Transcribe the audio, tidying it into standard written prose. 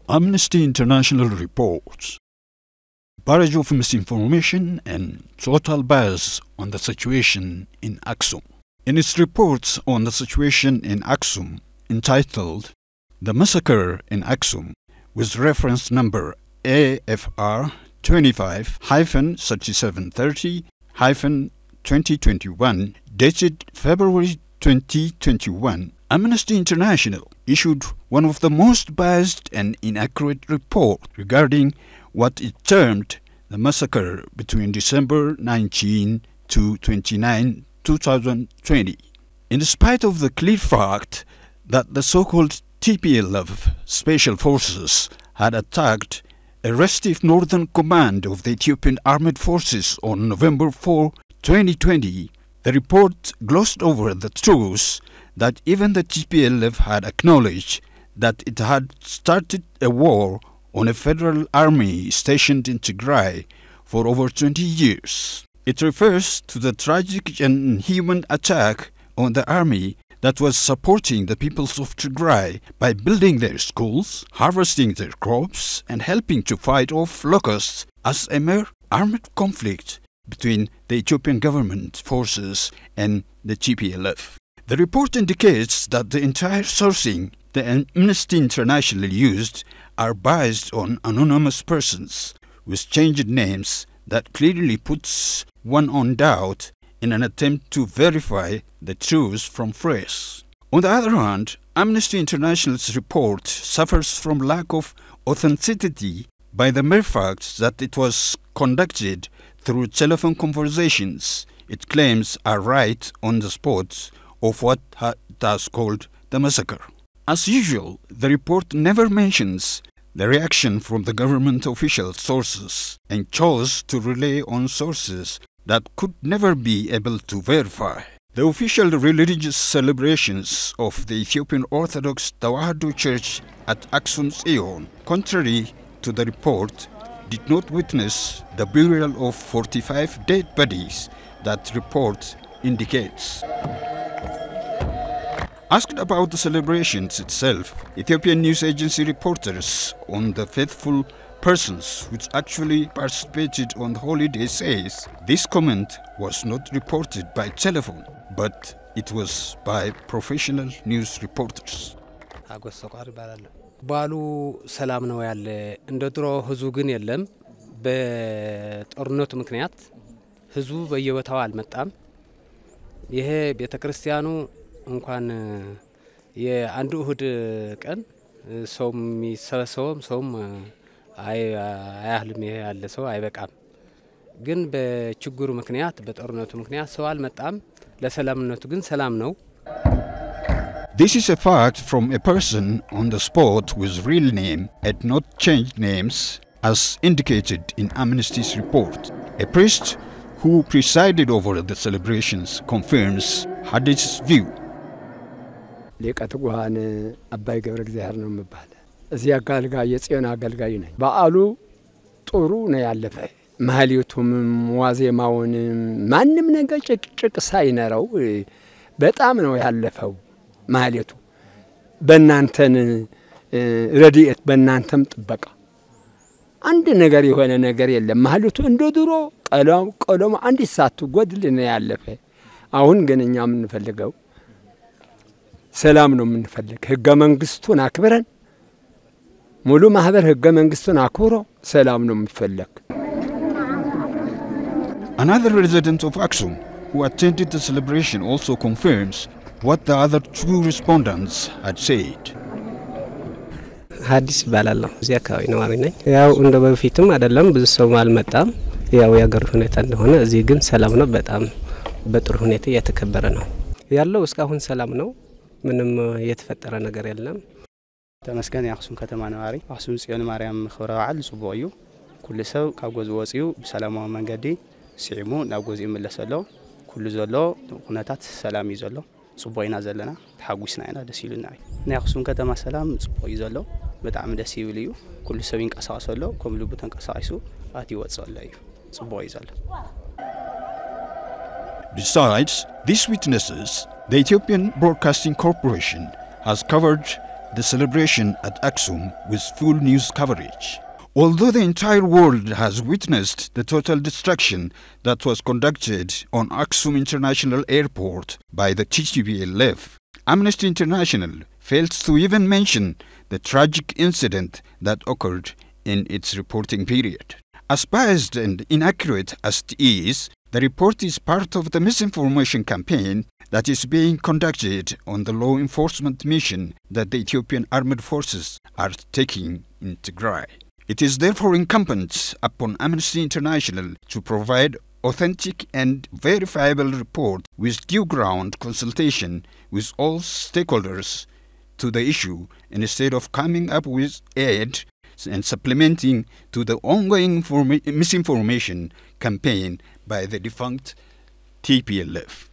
Amnesty International reports barrage of misinformation and total bias on the situation in Axum. In its reports on the situation in Axum, entitled The Massacre in Axum, with reference number AFR 25-3730-2021, dated February 2021, Amnesty International issued one of the most biased and inaccurate reports regarding what it termed the massacre between December 19 to 29, 2020. In spite of the clear fact that the so-called TPLF Special Forces had attacked a restive northern command of the Ethiopian Armed Forces on November 4, 2020, the report glossed over the truth that even the TPLF had acknowledged that it had started a war on a federal army stationed in Tigray for over 20 years. It refers to the tragic and inhuman attack on the army that was supporting the peoples of Tigray by building their schools, harvesting their crops, and helping to fight off locusts as a mere armed conflict between the Ethiopian government forces and the TPLF. The report indicates that the entire sourcing the Amnesty International used are based on anonymous persons with changed names that clearly puts one on doubt in an attempt to verify the truth from press. On the other hand, Amnesty International's report suffers from lack of authenticity by the mere fact that it was conducted through telephone conversations it claims are right on the spot of what it has called the massacre. As usual, the report never mentions the reaction from the government official sources and chose to rely on sources that could never be able to verify. The official religious celebrations of the Ethiopian Orthodox Tewahedo Church at Axum, contrary to the report, did not witness the burial of 45 dead bodies that report indicates. Asked about the celebrations itself, Ethiopian news agency reporters on the faithful persons which actually participated on the holiday says this comment was not reported by telephone, but it was by professional news reporters. ባሉ ሰላም ነው ያለ እንደ ድሮ ህዝቡ ግን የለም በጦርነቱ ምክንያት ህዝቡ በየቦታው አልመጣም ይሄ ቤተክርስቲያኑ እንኳን የአንዱ እሁድ ቀን ሰውም ይሰበሰበም ሰውም አያህልም ይሄ ያለ ሰው አይበቃም ግን በችግሩ ምክንያት በጦርነቱ ምክንያት ሰው አልመጣም ለሰላምነቱ ግን ሰላም ነው. This is a fact from a person on the spot with real name and not changed names as indicated in Amnesty's report. A priest who presided over the celebrations confirms Hadith's view. ሊቀትጓን አባይ ገብረ እግዚአብሔር ነው መባል እዚያ አገልጋይ የጽዮን አገልጋይ ነኝ በአሉ ጥሩ ነው ያለፈ ማህሊቱም ዋዜማውን ማንንም ነገር ጭቅጭቅ ሳይነረው በጣም ነው ያለፈው ማህሊቱ በእናንተን ረዲኤት በእናንተም ጥበቃ አንድ ነገር የሆነ ነገር የለም ማህሊቱ እንደ ድሮ ቀለም አንድ ሰዓት ጎድል ነው ያለፈ አሁን ግን እኛ ምን ፈልገው ሰላም ነው የምንፈልግ ህገ መንግስቱን አክብረን ሙሉ ማህበር ህገ መንግስቱን አክብሮ ሰላም ነው የሚፈልግ. Another resident of Axum who attended the celebration also confirms what the other two respondents had said. ሐዲስ ባላለው እዚያ አካባቢ ነው ነኝ ያው እንደ በፊትም አይደለም ብዙ ሰው አልመጣም ያው ያገር ሁኔታ እንደሆነ እዚህ ግን ሰላም ነው በጣም በጥሩ ሁኔታ እየተከበረ ነው ያለው እስካሁን ሰላም ነው ምንም የተፈጠረ ነገር የለም. ተመስገን የአክሱም ከተማ ነዋሪ አክሱም ጽዮን ማርያም ክብረ በዓል ጽቡቅ እዩ ኩሉ ሰው ካብ ጎዝ ወጽዩ በሰላማዊ መንገዲ ሲዕሙ ናብ ጎዝ ይመለሰሎ ኩሉ ዘሎ ኩነታት ሰላም ይዘሎ ጽቡቅ ኢና ዘለና ተሓጉስና ኢና ደስ ይሉና ናይ አክሱም ከተማ ሰላም ጽቡቅ ይዘሎ በጣም ደስ ይብል እዩ ኩሉ ሰው ይንቀሳቀሰሎ ከምሉ በተንቀሳቀሱ አት ይወጽሎ እዩ ጽቡቅ ይዘሎ. Besides these witnesses, the Ethiopian Broadcasting Corporation has covered the celebration at Axum with full news coverage. Although the entire world has witnessed the total destruction that was conducted on Axum International Airport by the TPLF, Amnesty International fails to even mention the tragic incident that occurred in its reporting period. As biased and inaccurate as it is, the report is part of the misinformation campaign that is being conducted on the law enforcement mission that the Ethiopian armed forces are taking in Tigray. It is therefore incumbent upon Amnesty International to provide authentic and verifiable report with due ground consultation with all stakeholders to the issue, instead of coming up with aid and supplementing to the ongoing misinformation campaign by the defunct TPLF.